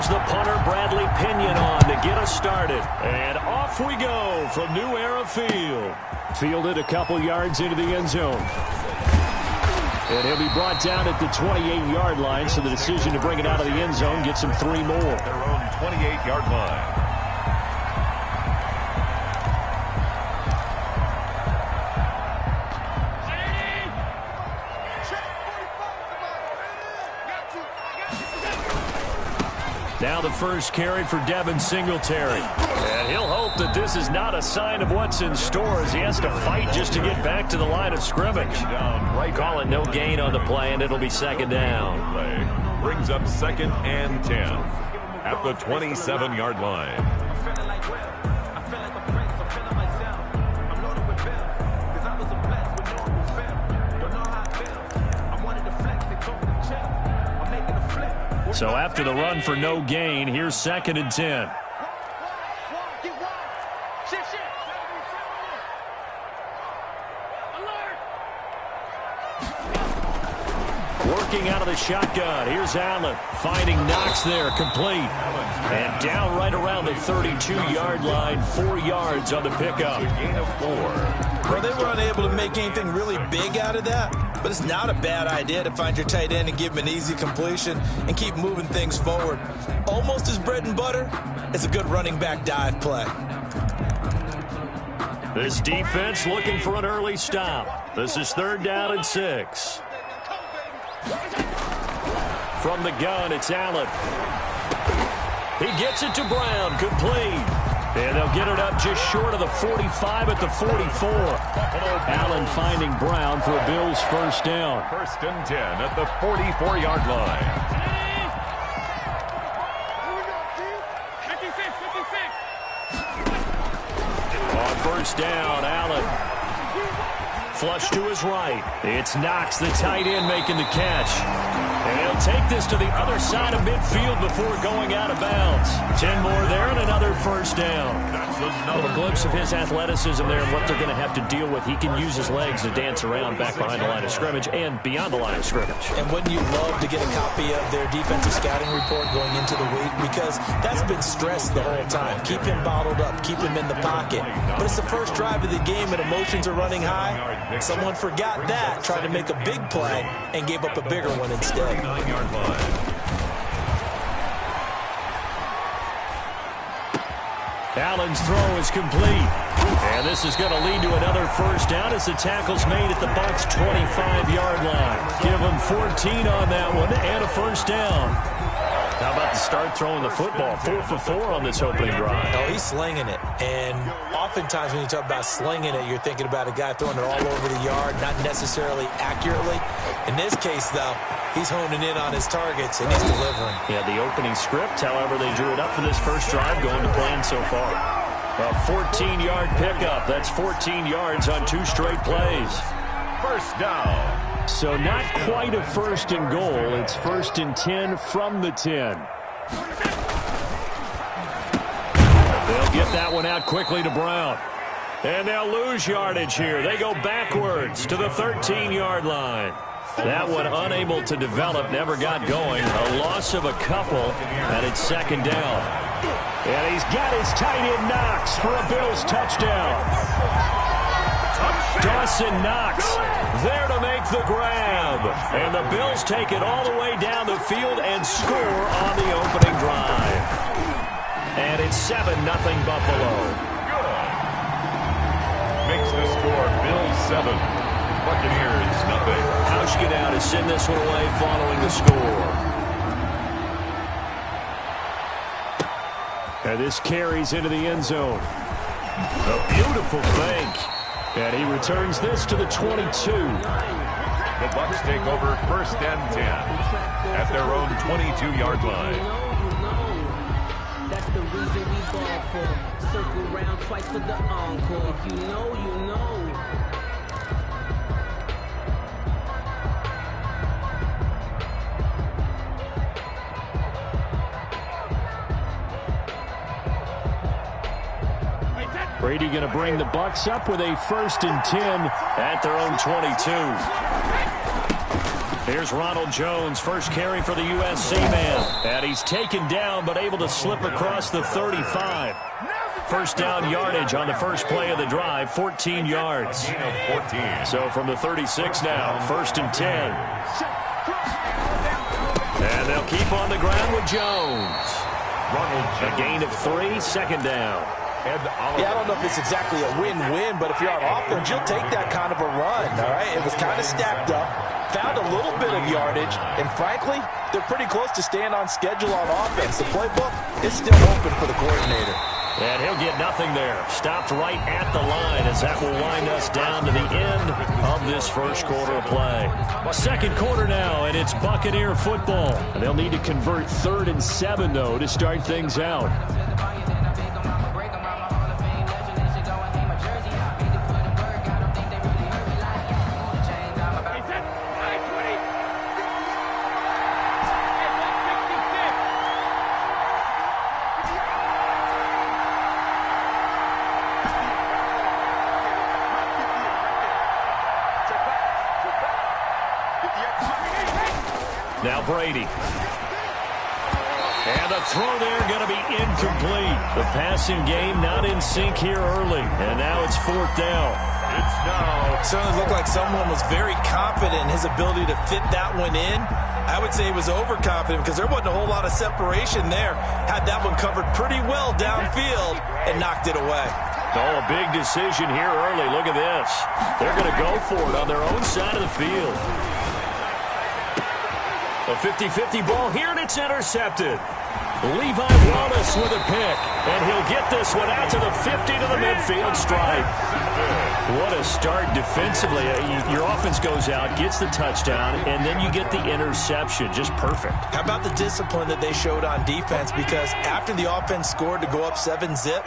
the punter, Bradley Pinion, on to get us started. And off we go from New Era Field. Fielded a couple yards into the end zone. And he'll be brought down at the 28-yard line, so the decision to bring it out of the end zone gets him 3 more. Their own 28-yard line. Now the first carry for Devin Singletary. And he'll hope that this is not a sign of what's in store as he has to fight just to get back to the line of scrimmage. Calling no gain on the play, and it'll be second down. Play brings up 2nd and 10 at the 27-yard line. So after the run for no gain, here's 2nd and 10. Working out of the shotgun. Here's Allen finding Knox there, complete. And down right around the 32-yard line, 4 yards on the pickup. Gain of 4. Well, they were unable to make anything really big out of that, but it's not a bad idea to find your tight end and give him an easy completion and keep moving things forward. Almost as bread and butter as a good running back dive play. This defense looking for an early stop. This is 3rd down and 6. From the gun, it's Allen. He gets it to Brown, complete. And they'll get it up just short of the 45 at the 44. Allen finding Brown for a Bills first down. 1st and 10 at the 44-yard line. On first down, Allen. Flush to his right. It's Knox, the tight end, making the catch. And he'll take this to the other side of midfield before going out of bounds. 10 more there and another first down. A little glimpse of his athleticism there and what they're going to have to deal with. He can use his legs to dance around back behind the line of scrimmage and beyond the line of scrimmage. And wouldn't you love to get a copy of their defensive scouting report going into the week? Because that's been stressed the whole time. Keep him bottled up. Keep him in the pocket. But it's the first drive of the game and emotions are running high. Someone forgot that, tried to make a big play, and gave up a bigger one instead. 9-yard line. Allen's throw is complete. And this is going to lead to another first down as the tackle's made at the Bucs' 25-yard line. Give them 14 on that one and a first down. How about the start throwing the football? 4 for 4 on this opening drive. Oh, he's slinging it. And oftentimes when you talk about slinging it, you're thinking about a guy throwing it all over the yard, not necessarily accurately. In this case, though, he's honing in on his targets, and he's delivering. Yeah, the opening script, however, they drew it up for this first drive, going to plan so far. A 14-yard pickup. That's 14 yards on 2 straight plays. First down. So not quite a first and goal. It's 1st and 10 from the 10. They'll get that one out quickly to Brown. And they'll lose yardage here. They go backwards to the 13-yard line. That one unable to develop, never got going. A loss of a couple, and it's 2nd down. And he's got his tight end Knox for a Bills touchdown. Dawson Knox there to make the grab. And the Bills take it all the way down the field and score on the opening drive. And it's 7-0 Buffalo. Good. Makes the score Bills 7. Buccaneers nothing. Hauschka to send this one away following the score. And this carries into the end zone. A beautiful fake. And he returns this to the 22. The Bucs take over 1st and 10 at their own 22-yard line. That's the reason we ball for. Circle round twice for the encore. If you know, you know. Brady going to bring the Bucs up with a 1st and 10 at their own 22. Here's Ronald Jones, first carry for the USC man. And he's taken down, but able to slip across the 35. First down yardage on the first play of the drive, 14 yards. So from the 36 now, first and 10. And they'll keep on the ground with Jones. A gain of 3, second down. Yeah, I don't know if it's exactly a win-win, but if you're on offense, you'll take that kind of a run, all right? It was kind of stacked up, found a little bit of yardage, and frankly, they're pretty close to staying on schedule on offense. The playbook is still open for the coordinator. And he'll get nothing there. Stopped right at the line as that will wind us down to the end of this first quarter of play. Second quarter now, and it's Buccaneer football. And they'll need to convert 3rd and 7, though, to start things out. Now Brady. And the throw there going to be incomplete. The passing game not in sync here early. And now it's 4th down. It certainly looked like someone was very confident in his ability to fit that one in. I would say he was overconfident because there wasn't a whole lot of separation there. Had that one covered pretty well downfield and knocked it away. Oh, a big decision here early. Look at this. They're going to go for it on their own side of the field. A 50-50 ball here, and it's intercepted. Levi Wallace with a pick, and he'll get this one out to the 50 to the midfield stripe. What a start defensively. Your offense goes out, gets the touchdown, and then you get the interception. Just perfect. How about the discipline that they showed on defense? Because after the offense scored to go up 7-zip,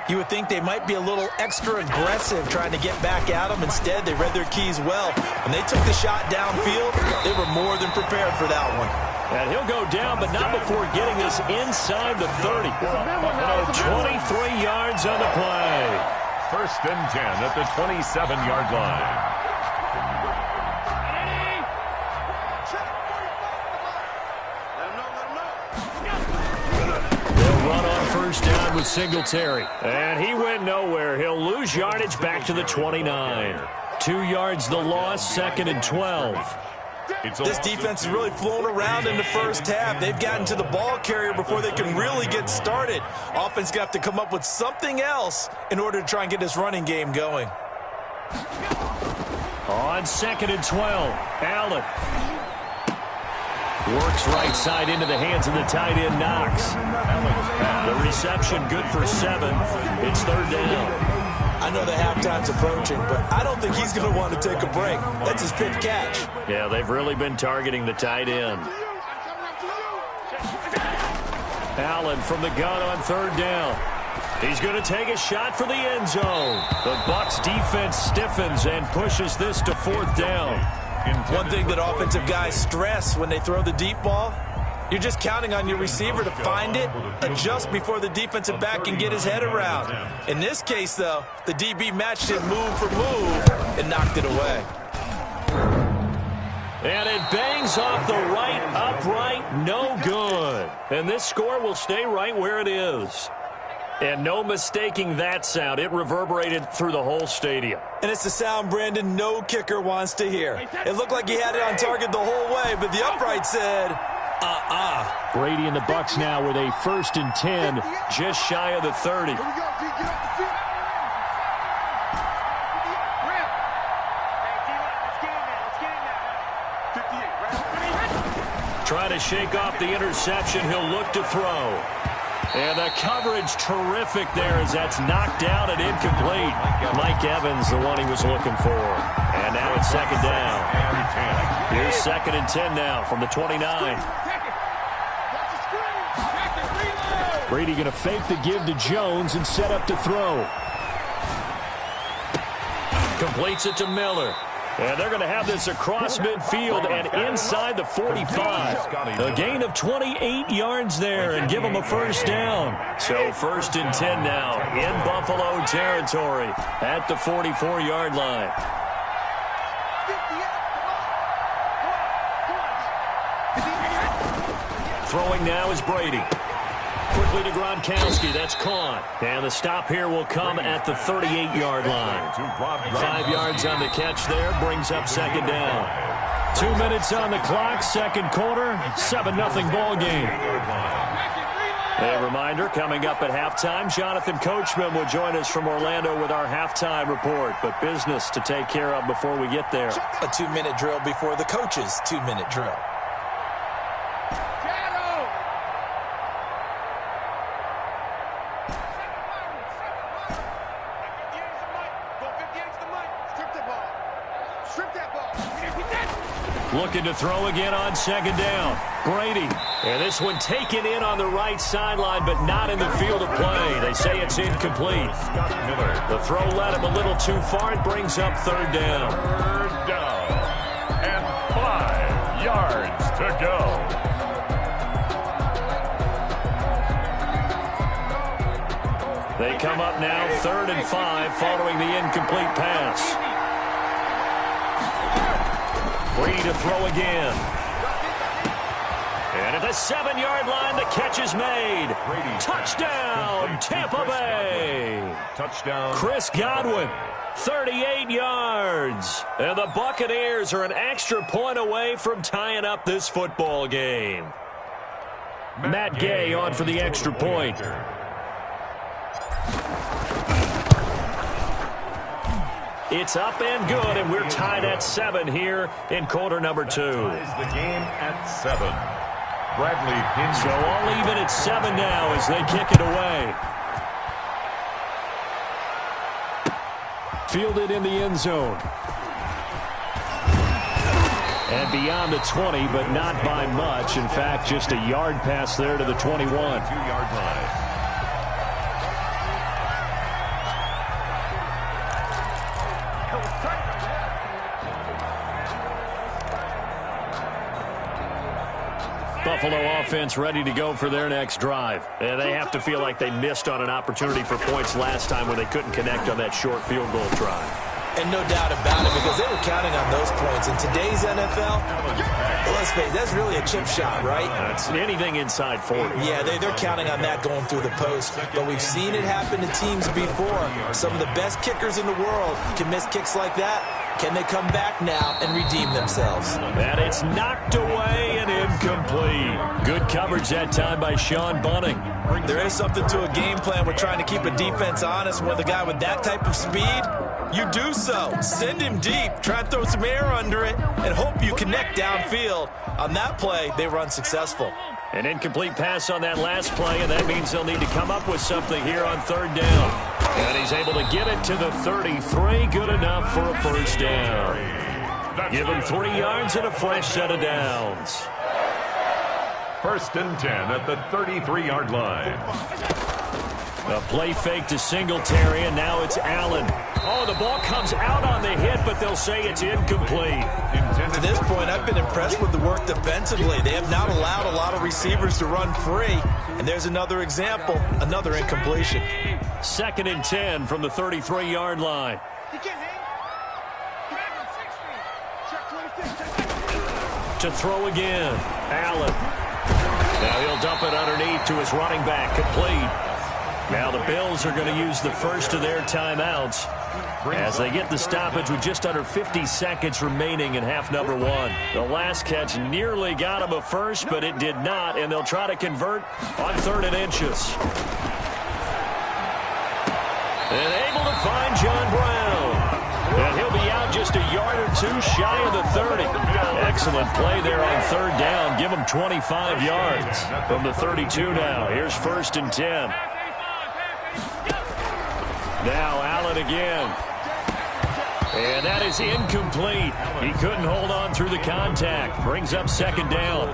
you would think they might be a little extra aggressive trying to get back at them. Instead, they read their keys well. When they took the shot downfield, they were more than prepared for that one. And he'll go down, but not before getting this inside the 30. 23 yards on the play. First and 10 at the 27-yard line. First down with Singletary. And he went nowhere. He'll lose yardage back to the 29. 2 yards the loss, 2nd and 12. This defense has really flown around in the first half. They've gotten to the ball carrier before they can really get started. Offense going to have to come up with something else in order to try and get this running game going. On 2nd and 12, Allen. Works right side into the hands of the tight end, Knox. The reception good for 7. It's 3rd down. I know the halftime's approaching, but I don't think he's going to want to take a break. That's his 5th catch. Yeah, they've really been targeting the tight end. Allen from the gun on 3rd down. He's going to take a shot for the end zone. The Bucs defense stiffens and pushes this to 4th down. One thing that offensive guys stress when they throw the deep ball, you're just counting on your receiver to find it, adjust before the defensive back can get his head around. In this case, though, the DB matched it move for move and knocked it away. And it bangs off the right upright, no good. And this score will stay right where it is. And no mistaking that sound. It reverberated through the whole stadium. And it's the sound, Brandon, no kicker wants to hear. It looked like he had it on target the whole way, but the upright said, Brady and the Bucs now with a 1st and 10, just shy of the 30. Try to shake off the interception. He'll look to throw. And the coverage terrific there as that's knocked down and incomplete. Mike Evans, the one he was looking for. And now it's 2nd down. Here's 2nd and 10 now from the 29. Brady going to fake the give to Jones and set up to throw. Completes it to Miller. And they're going to have this across midfield and inside the 45. A gain of 28 yards there and give them a 1st down. So 1st and 10 now in Buffalo territory at the 44-yard line. Throwing now is Brady. Quickly to Gronkowski. That's caught. And the stop here will come at the 38-yard line. 5 yards on the catch there. Brings up second down. 2 minutes on the clock. Second quarter. 7-0 ball game. A reminder, coming up at halftime, Jonathan Coachman will join us from Orlando with our halftime report. But business to take care of before we get there. A 2-minute drill before the coach's 2-minute drill. Looking to throw again on second down. Brady. And this one taken in on the right sideline, but not in the field of play. They say it's incomplete. The throw led him a little too far. It brings up third down. Third down. And 5 yards to go. They come up now 3rd and 5 following the incomplete pass. Brady to throw again. And at the 7-yard line, the catch is made. Touchdown, Tampa Bay. Touchdown. Chris Godwin, 38 yards. And the Buccaneers are an extra point away from tying up this football game. Matt Gay on for the extra point. It's up and good, and we're tied at 7 here in quarter number 2. Ties the game at 7. Bradley Hinge. So all even at 7 now as they kick it away. Fielded in the end zone. And beyond the 20, but not by much. In fact, just a yard pass there to the 21. 2-yard line. Buffalo offense ready to go for their next drive. And they have to feel like they missed on an opportunity for points last time when they couldn't connect on that short field goal try. And no doubt about it, because they were counting on those points. In today's NFL, let's face it, that's really a chip shot, right? That's anything inside 40. Yeah, they're counting on that going through the post. But we've seen it happen to teams before. Some of the best kickers in the world can miss kicks like that. Can they come back now and redeem themselves? And it's knocked away and incomplete. Good coverage that time by Sean Bunting. There is something to a game plan. We're trying to keep a defense honest. With a guy with that type of speed, you do so. Send him deep. Try and throw some air under it and hope you connect downfield. On that play, they were unsuccessful. An incomplete pass on that last play, and that means they'll need to come up with something here on third down. And he's able to get it to the 33. Good enough for a first down. Give him 3 yards and a fresh set of downs. 1st and 10 at the 33-yard line. A play fake to Singletary, and now it's Allen. Oh, the ball comes out on the hit, but they'll say it's incomplete. To this point, I've been impressed with the work defensively. They have not allowed a lot of receivers to run free. And there's another example, another incompletion. 2nd and 10 from the 33-yard line. To throw again, Allen. Now he'll dump it underneath to his running back, complete. Now the Bills are going to use the first of their timeouts as they get the stoppage with just under 50 seconds remaining in half number 1. The last catch nearly got him a first, but it did not, and they'll try to convert on 3rd and inches. And able to find John Brown. And he'll be out just a yard or 2 shy of the 30. Excellent play there on 3rd down. Give him 25 yards from the 32 now. Here's 1st and 10. Now Allen again. And that is incomplete. He couldn't hold on through the contact. Brings up 2nd down.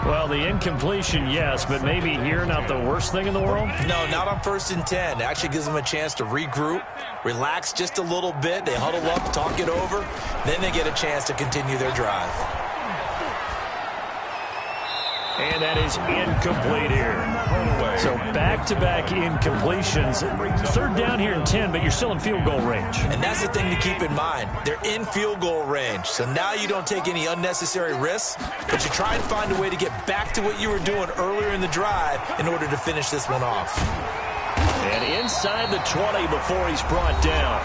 Well, the incompletion, yes, but maybe here not the worst thing in the world? No, not on 1st and 10. It actually gives them a chance to regroup, relax just a little bit. They huddle up, talk it over. Then they get a chance to continue their drive. And that is incomplete here. So back-to-back incompletions. Third down here in 10, but you're still in field goal range. And that's the thing to keep in mind. They're in field goal range. So now you don't take any unnecessary risks, but you try and find a way to get back to what you were doing earlier in the drive in order to finish this one off. And inside the 20 before he's brought down.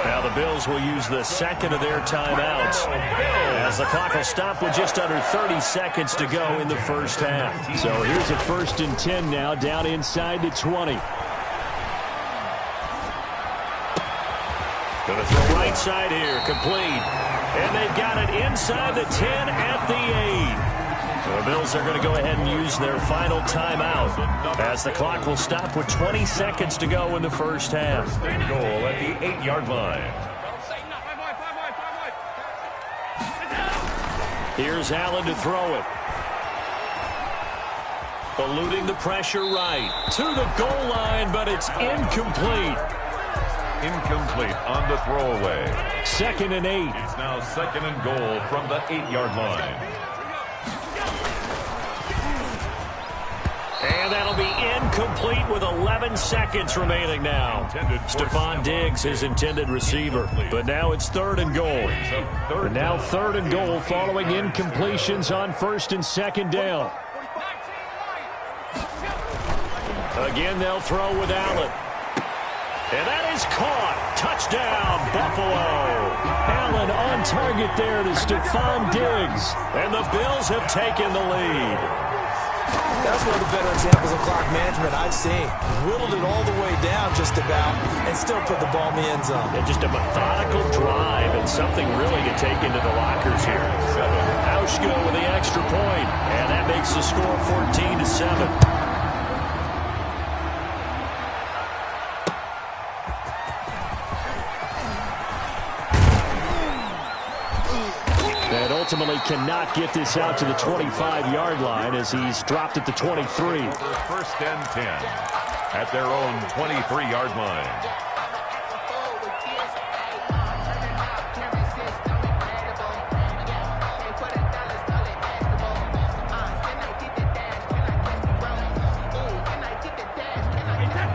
Now the Bills will use the second of their timeouts as the clock will stop with just under 30 seconds to go in the first half. So here's a 1st and 10 now, down inside the 20. Going to throw right side here, complete. And they've got it inside the 10 at the 8. The Bills are going to go ahead and use their final timeout as the clock will stop with 20 seconds to go in the first half. First and goal at the 8-yard line. Here's Allen to throw it. Eluding the pressure right to the goal line, but it's incomplete. Incomplete on the throwaway. 2nd and 8. It's now 2nd and goal from the 8-yard line. And that'll be incomplete with 11 seconds remaining now. Stephon Diggs, his intended receiver. But now it's 3rd and goal. And now 3rd and goal following incompletions on 1st and 2nd down. Again, they'll throw with Allen. And that is caught. Touchdown, Buffalo. Allen on target there to Stephon Diggs. And the Bills have taken the lead. That's one of the better examples of clock management I've seen. Whittled it all the way down just about and still put the ball in the end zone. And just a methodical drive and something really to take into the lockers here. Hauschka with the extra point, and that makes the score 14-7. Ultimately cannot get this out to the 25-yard line as he's dropped at the 23. 1st and 10 at their own 23-yard line.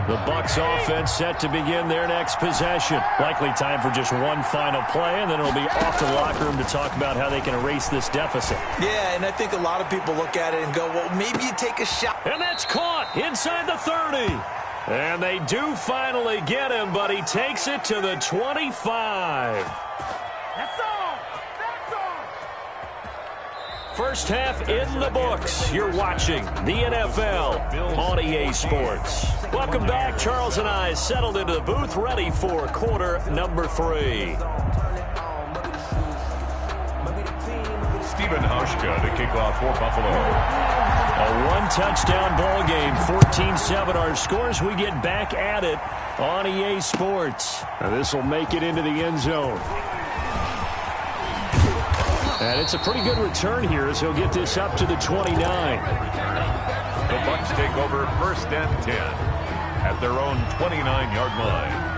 The Bucs offense set to begin their next possession. Likely time for just one final play, and then it'll be off to the locker room to talk about how they can erase this deficit. Yeah, and I think a lot of people look at it and go, well, maybe you take a shot. And that's caught inside the 30. And they do finally get him, but he takes it to the 25. That's all. First half in the books. You're watching the NFL on EA Sports. Welcome back. Charles and I settled into the booth, ready for quarter number 3. Stephen Hauschka to kick off for Buffalo. A one-touchdown ball game, 14-7 our scores. We get back at it on EA Sports. This will make it into the end zone. And it's a pretty good return here as he'll get this up to the 29. The Bucs take over 1st and 10 at their own 29-yard line.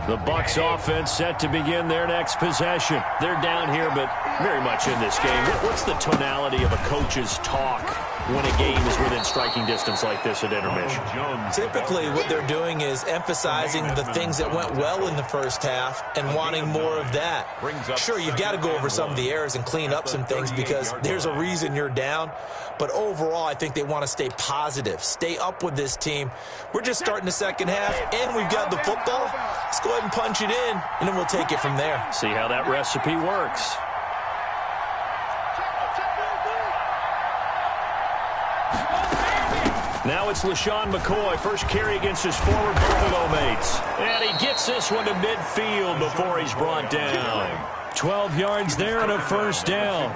The Bucs offense set to begin their next possession. They're down here, but very much in this game. What's the tonality of a coach's talk when a game is within striking distance like this at intermission? Typically, what they're doing is emphasizing the things that went well in the first half and wanting more of that. Sure, you've got to go over some of the errors and clean up some things because there's a reason you're down. But overall, I think they want to stay positive, stay up with this team. We're just starting the second half, and we've got the football. Let's go ahead and punch it in, and then we'll take it from there. See how that recipe works. Now it's LaShawn McCoy, first carry against his former Buffalo mates. And he gets this one to midfield before he's brought down. 12 yards there and a first down.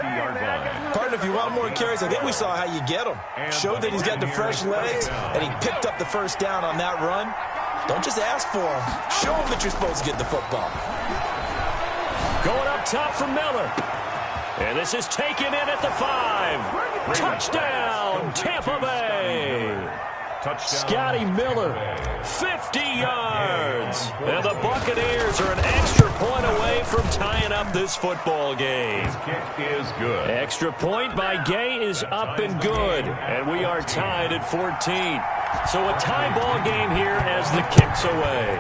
Partner, if you want more carries, I think we saw how you get them. Showed that he's got the fresh legs, and he picked up the first down on that run. Don't just ask for him. Show him that you're supposed to get the football. Going up top from Miller. And this is taken in at the 5. Touchdown, Tampa Bay. Scotty Miller, 50 yards. And the Buccaneers are an extra point away from tying up this football game. His kick is good. Extra point by Gay is up and good. And we are tied at 14. So a tie ball game here as the kick's away.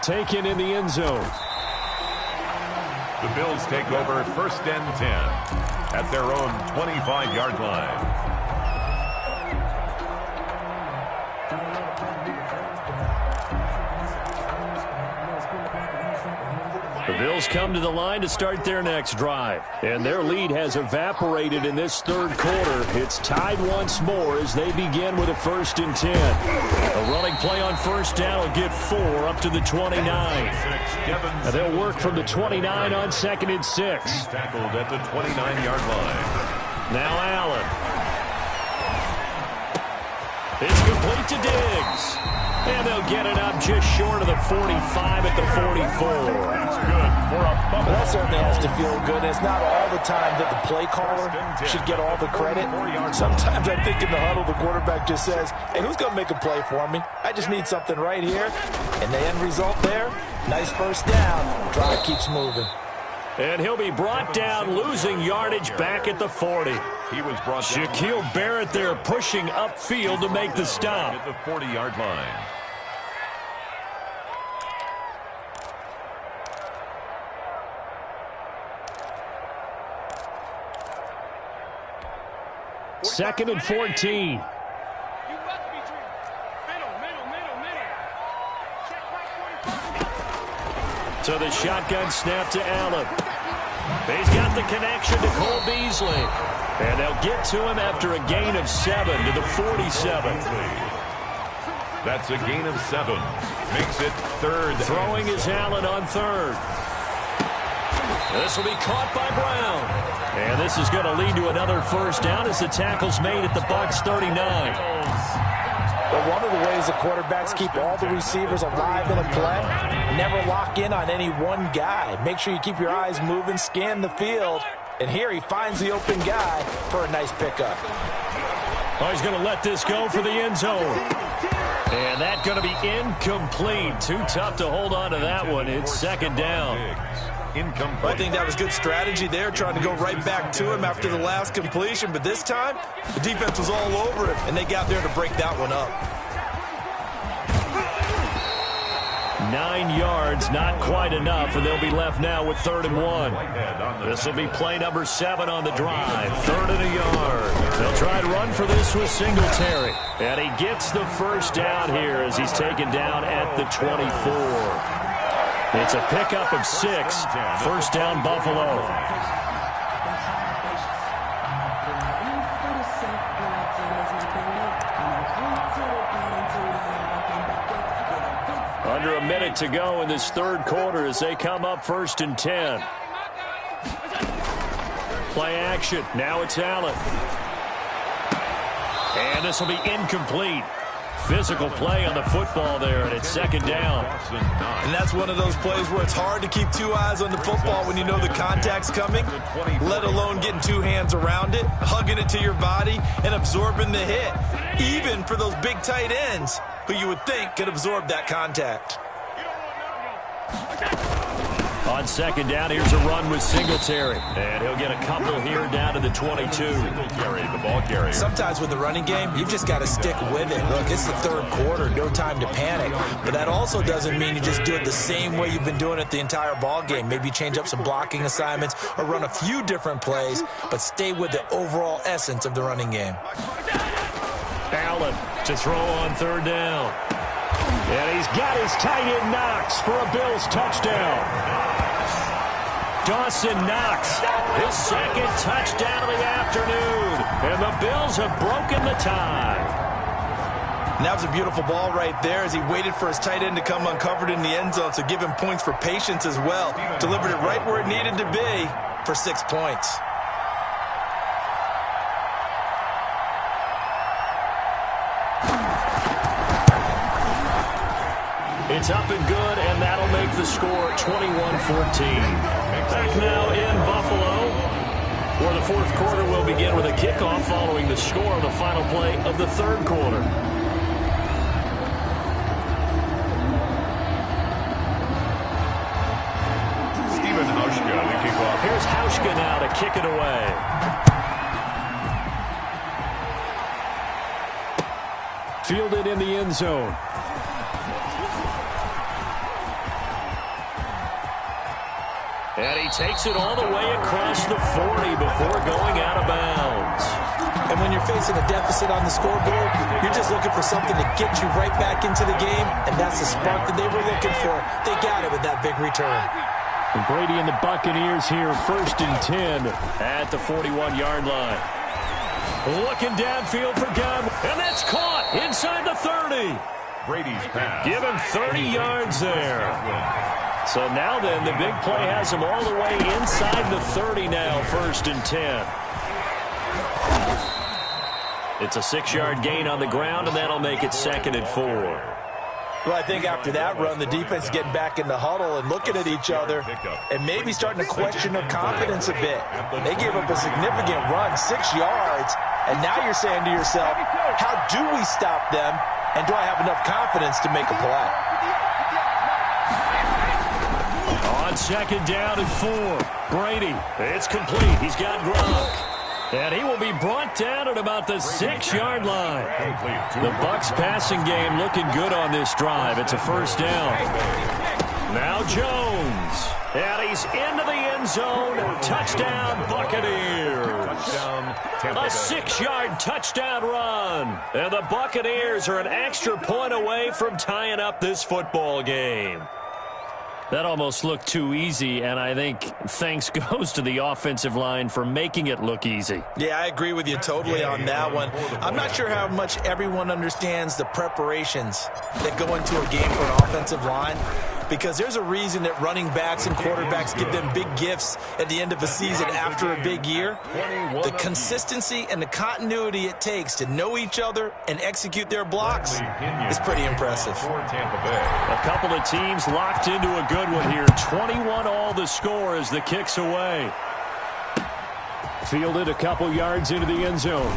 Taken in the end zone. The Bills take over 1st and 10 at their own 25-yard line. The Bills come to the line to start their next drive. And their lead has evaporated in this third quarter. It's tied once more as they begin with a 1st and 10. A running play on 1st down will get 4 up to the 29. And they'll work from the 29 on 2nd and 6. Tackled at the 29-yard line. Now Allen. It's complete to Diggs. And they'll get it up just short of the 45 at the 44. That's good for a bubble. That certainly has to feel good. It's not all the time that the play caller should get all the credit. Sometimes I think in the huddle, the quarterback just says, hey, who's going to make a play for me? I just need something right here. And the end result there, nice 1st down. Drive keeps moving. And he'll be brought down, losing yardage back at the 40. He was brought down. Shaquille Barrett there pushing upfield to make the stop. At the 40-yard line. Second and 14. So the shotgun snap to Allen. He's got the connection to Cole Beasley. And they'll get to him after a gain of 7 to the 47. That's a gain of 7. Makes it 3rd. Throwing is Allen on 3rd. This will be caught by Brown. And this is going to lead to another 1st down as the tackle's made at the Bucs 39. But one of the ways the quarterbacks keep all the receivers alive in a play, never lock in on any one guy. Make sure you keep your eyes moving, scan the field. And here he finds the open guy for a nice pickup. Oh, he's going to let this go for the end zone. And that's going to be incomplete. Too tough to hold on to that one. It's 2nd down. Incomplete. I think that was good strategy there, trying to go right back to him after the last completion. But this time, the defense was all over him, and they got there to break that one up. 9 yards, not quite enough, and they'll be left now with 3rd and 1. This will be play number 7 on the drive. 3rd and a yard. They'll try to run for this with Singletary. And he gets the 1st down here as he's taken down at the 24. It's a pickup of 6. 1st down, Buffalo. Under a minute to go in this third quarter as they come up 1st and 10. Play action. Now it's Allen. And this will be incomplete. Physical play on the football there, and it's 2nd down. And that's one of those plays where it's hard to keep 2 eyes on the football when you know the contact's coming, let alone getting 2 hands around it, hugging it to your body, and absorbing the hit, even for those big tight ends who you would think could absorb that contact. On 2nd down, here's a run with Singletary. And he'll get a couple here down to the 22. Singletary, the ball carrier. Sometimes with the running game, you've just got to stick with it. Look, it's the third quarter, no time to panic. But that also doesn't mean you just do it the same way you've been doing it the entire ball game. Maybe change up some blocking assignments or run a few different plays, but stay with the overall essence of the running game. Allen to throw on 3rd down. And he's got his tight end Knox for a Bills touchdown. Dawson Knox, his 2nd touchdown of the afternoon. And the Bills have broken the tie. And that was a beautiful ball right there as he waited for his tight end to come uncovered in the end zone, so give him points for patience as well. Delivered it right where it needed to be for 6 points. It's up and good, and that'll make the score 21-14. Back now in Buffalo. Where the fourth quarter will begin with a kickoff following the score of the final play of the third quarter. Here's Hauschka now to kick it away. Fielded in the end zone. And he takes it all the way across the 40 before going out of bounds. And when you're facing a deficit on the scoreboard, you're just looking for something to get you right back into the game, and that's the spark that they were looking for. They got it with that big return. And Brady and the Buccaneers here, 1st and 10 at the 41-yard line. Looking downfield for Godwin, and that's caught inside the 30. Brady's pass. Give him 30 yards there. So now then, the big play has him all the way inside the 30 now, 1st and 10. It's a 6-yard gain on the ground, and that'll make it 2nd and 4. Well, I think after that run, the defense is getting back in the huddle and looking at each other and maybe starting to question their confidence a bit. They gave up a significant run, 6 yards, and now you're saying to yourself, how do we stop them, and do I have enough confidence to make a play? On 2nd down and 4, Brady. It's complete. He's got Gronk. And he will be brought down at about the 6-yard line. The Bucs passing game looking good on this drive. It's a 1st down. Now Jones. And he's into the end zone. Touchdown, Buccaneers. A 6-yard touchdown run. And the Buccaneers are an extra point away from tying up this football game. That almost looked too easy, and I think thanks goes to the offensive line for making it look easy. Yeah, I agree with you totally on that one. I'm not sure how much everyone understands the preparations that go into a game for an offensive line, because there's a reason that running backs and quarterbacks give them big gifts at the end of a season after a big year. The consistency and the continuity it takes to know each other and execute their blocks is pretty impressive. A couple of teams locked into a good one here. 21-all the score as the kick's away. Fielded a couple yards into the end zone.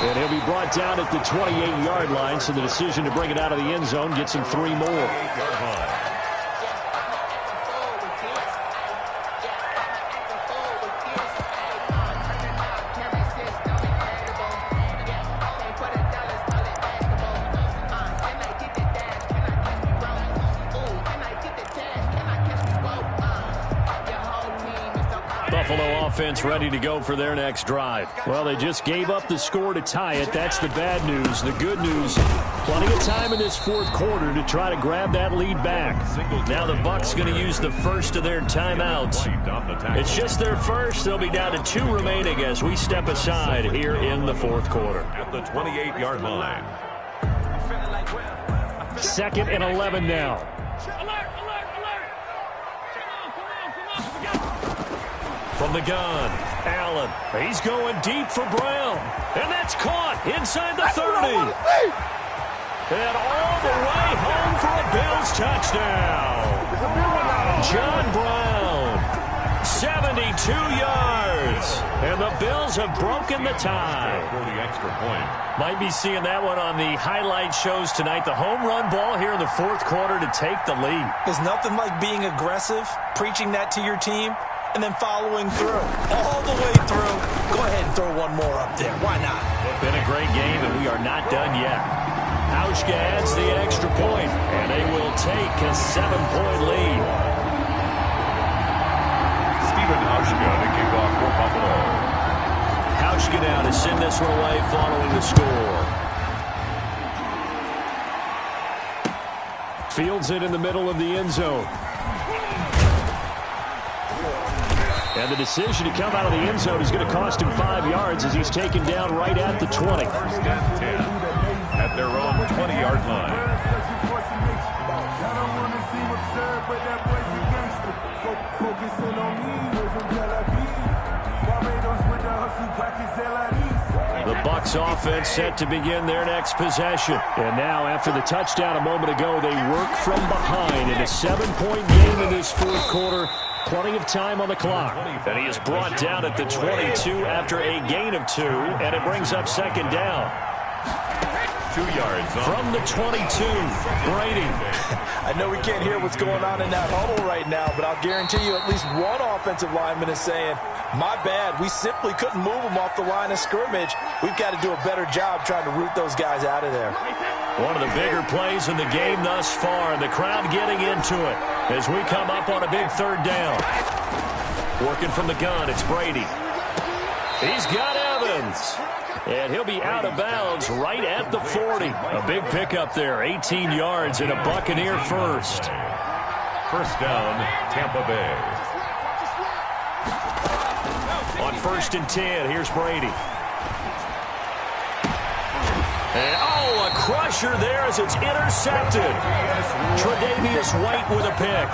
And he'll be brought down at the 28-yard line, so the decision to bring it out of the end zone gets him 3 more. Buffalo offense ready to go for their next drive. Well, they just gave up the score to tie it. That's the bad news. The good news, plenty of time in this fourth quarter to try to grab that lead back. Now the Bucs going to use the first of their timeouts. It's just their first. They'll be down to 2 remaining as we step aside here in the fourth quarter. At the 28-yard line. 2nd and 11 now. From the gun, Allen. He's going deep for Brown. And that's caught inside the 30. And all the way home for a Bills touchdown. John Brown, 72 yards. And the Bills have broken the tie. For the extra point. Might be seeing that one on the highlight shows tonight. The home run ball here in the fourth quarter to take the lead. There's nothing like being aggressive, preaching that to your team, and then following through, all the way through. Go ahead and throw one more up there. Why not? Been a great game, and we are not done yet. Hauschka adds the extra point, and they will take a 7-point lead. Stephen Hauschka to kick off for Buffalo. Hauschka now to send this one away following the score. Fields it in the middle of the end zone. And the decision to come out of the end zone is going to cost him 5 yards as he's taken down right at the 20. 1st and 10 at their own 20-yard line. The Bucs offense set to begin their next possession. And now, after the touchdown a moment ago, they work from behind in a 7-point game in this fourth quarter. Plenty of time on the clock. And he is brought down at the 22 after a gain of 2, and it brings up second down. 2 yards from the 22, Brady. I know we can't hear what's going on in that huddle right now, but I'll guarantee you at least one offensive lineman is saying, my bad, we simply couldn't move them off the line of scrimmage. We've got to do a better job trying to root those guys out of there. One of the bigger plays in the game thus far, and the crowd getting into it as we come up on a big third down. Working from the gun, it's Brady. He's got Evans. And he'll be out of bounds right at the 40. A big pickup there, 18 yards and a Buccaneer first. First down, Tampa Bay. On 1st and 10, here's Brady. And, a crusher there as it's intercepted. Tre'Davious White with a pick.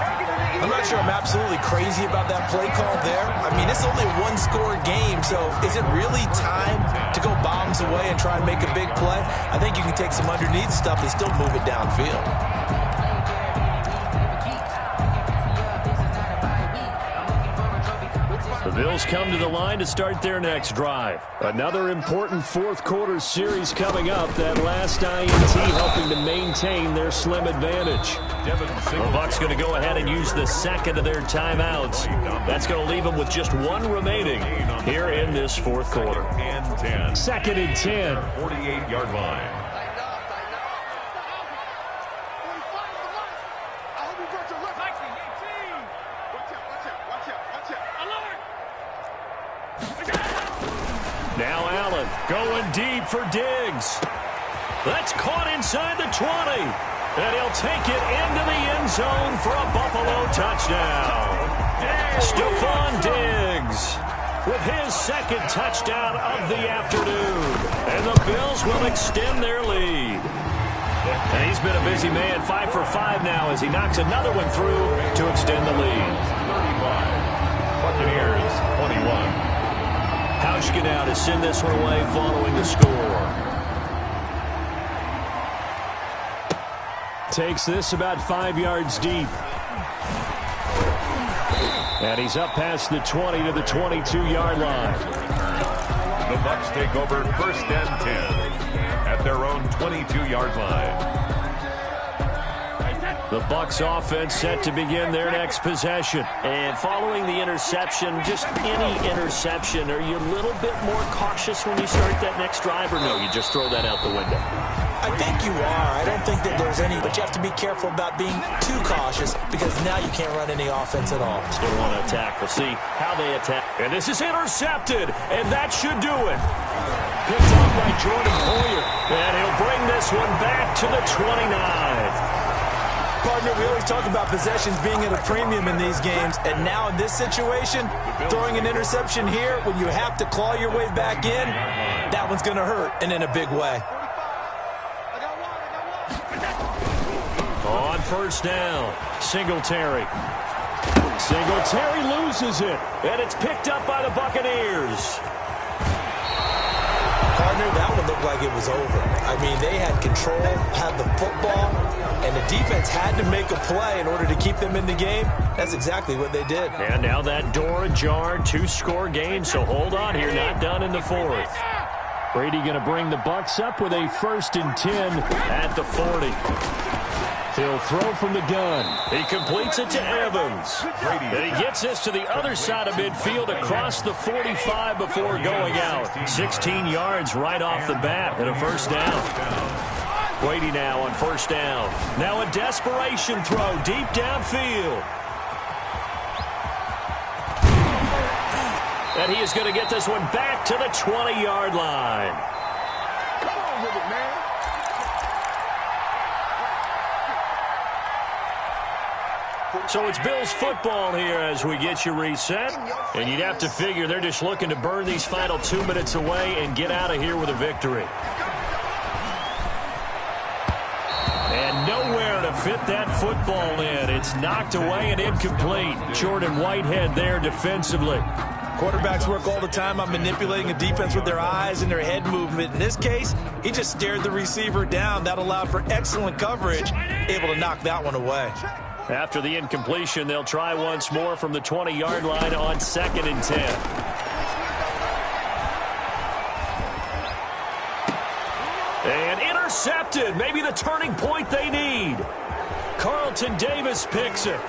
I'm not sure I'm absolutely crazy about that play call there. I mean, it's only a one-score game, so is it really time to go bombs away and try and make a big play? I think you can take some underneath stuff and still move it downfield. The Bills come to the line to start their next drive. Another important fourth-quarter series coming up. That last INT helping to maintain their slim advantage. The Bucs going to go ahead and use the second of their timeouts. That's going to leave them with just one remaining here in this fourth quarter. 2nd and 10. 48-yard line. Now Allen going deep for Diggs. That's caught inside the 20. And he'll take it into the end zone for a Buffalo touchdown. Stephon Diggs with his second touchdown of the afternoon. And the Bills will extend their lead. And he's been a busy man, 5 for 5 now as he knocks another one through to extend the lead. 35. Buccaneers, 21. Hauschka to send this one away following the score. Takes this about 5 yards deep. And he's up past the 20 to the 22-yard line. The Bucs take over 1st and 10 at their own 22-yard line. The Bucs offense set to begin their next possession. And following the interception, just any interception, are you a little bit more cautious when you start that next drive, or no, you just throw that out the window? I think you are. I don't think that there's any, but you have to be careful about being too cautious because now you can't run any offense at all. Still want to attack. We'll see how they attack. And this is intercepted, and that should do it. Picked up by Jordan Poyer, and he'll bring this one back to the 29. Partner, we always talk about possessions being at a premium in these games, and now in this situation, throwing an interception here when you have to claw your way back in, that one's going to hurt, and in a big way. On 1st down, Singletary. Singletary loses it, and it's picked up by the Buccaneers. Partner, that one looked like it was over. I mean, they had control, had the football, and the defense had to make a play in order to keep them in the game. That's exactly what they did. And now that door ajar, 2-score game, so hold on here, not done in the 4th. Brady going to bring the Bucs up with a 1st and 10 at the 40. He'll throw from the gun. He completes it to Evans. And he gets this to the other side of midfield across the 45 before going out. 16 yards right off the bat and a 1st down. Brady now on 1st down. Now a desperation throw deep downfield. And he is going to get this one back to the 20-yard line. Come on with it, man. So it's Bills football here as we get you reset. And you'd have to figure they're just looking to burn these final 2 minutes away and get out of here with a victory. And nowhere to fit that football in. It's knocked away and incomplete. Jordan Whitehead there defensively. Quarterbacks work all the time on manipulating a defense with their eyes and their head movement. In this case, he just stared the receiver down. That allowed for excellent coverage, able to knock that one away. After the incompletion, they'll try once more from the 20-yard line on 2nd and 10. And intercepted. Maybe the turning point they need. Carlton Davis picks it.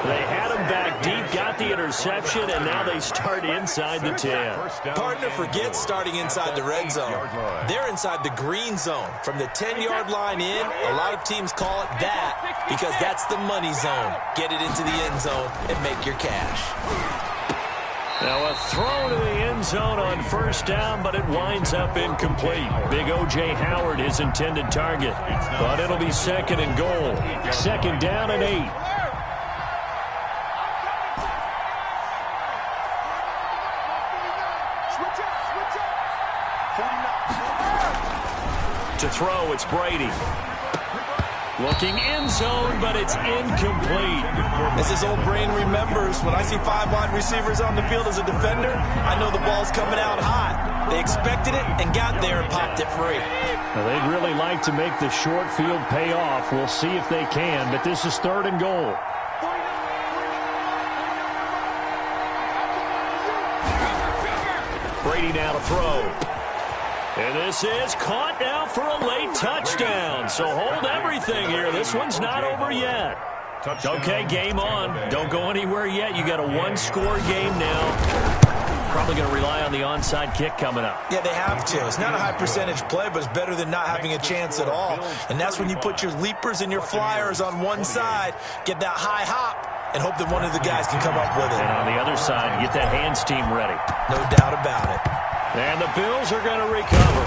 They had him back deep, got the interception, and now they start inside the 10. Partner, forget starting inside the red zone. They're inside the green zone. From the 10-yard line in, a lot of teams call it that because that's the money zone. Get it into the end zone and make your cash. Now a throw to the end zone on 1st down, but it winds up incomplete. Big O.J. Howard, his intended target. But it'll be 2nd and goal. 2nd down and 8. To throw, it's Brady. Looking end zone, but it's incomplete. As his old brain remembers, when I see 5 wide receivers on the field as a defender, I know the ball's coming out hot. They expected it and got there and popped it free. Well, they'd really like to make the short field pay off. We'll see if they can, but this is 3rd and goal. Brady now to throw. And this is caught now for a late touchdown. So hold everything here. This one's not over yet. Okay, game on. Don't go anywhere yet. You got a 1-score game now. Probably going to rely on the onside kick coming up. Yeah, they have to. It's not a high percentage play, but it's better than not having a chance at all. And that's when you put your leapers and your flyers on one side, get that high hop, and hope that one of the guys can come up with it. And on the other side, get that hands team ready. No doubt about it. And the Bills are going to recover.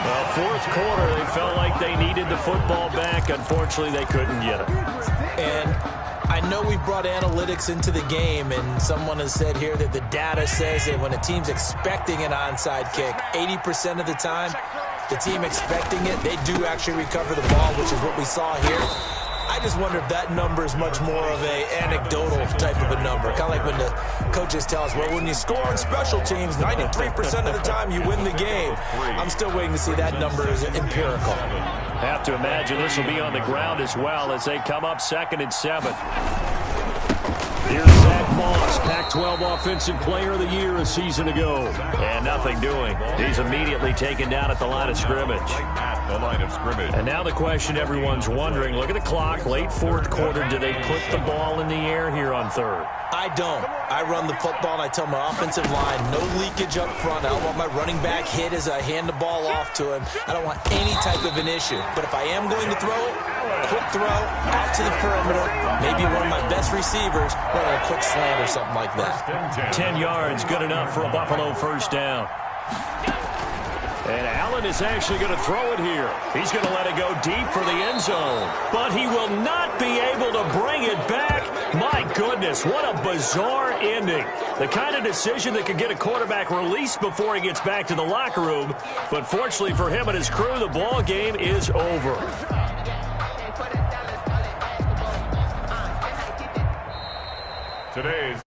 Well, 4th quarter, they felt like they needed the football back. Unfortunately, they couldn't get it. And I know we brought analytics into the game, and someone has said here that the data says that when a team's expecting an onside kick, 80% of the time, the team expecting it, they do actually recover the ball, which is what we saw here. I just wonder if that number is much more of a anecdotal type of a number. Kind of like when the coaches tell us, well, when you score on special teams, 93% of the time you win the game. I'm still waiting to see that number is empirical. Have to imagine this will be on the ground as well as they come up 2nd and 7. Here's Zach Moss, Pac-12 Offensive Player of the Year a season ago. And nothing doing. He's immediately taken down at the line of scrimmage. And now the question everyone's wondering, look at the clock, late 4th quarter, do they put the ball in the air here on 3rd? I don't. I run the football, and I tell my offensive line, no leakage up front. I don't want my running back hit as I hand the ball off to him. I don't want any type of an issue. But if I am going to throw it, quick throw, out to the perimeter, maybe one of my best receivers, running a quick slant or something like that. 10 yards, good enough for a Buffalo 1st down. And Allen is actually going to throw it here. He's going to let it go deep for the end zone. But he will not be able to bring it back. My goodness, what a bizarre ending. The kind of decision that could get a quarterback released before he gets back to the locker room. But fortunately for him and his crew, the ball game is over. Today's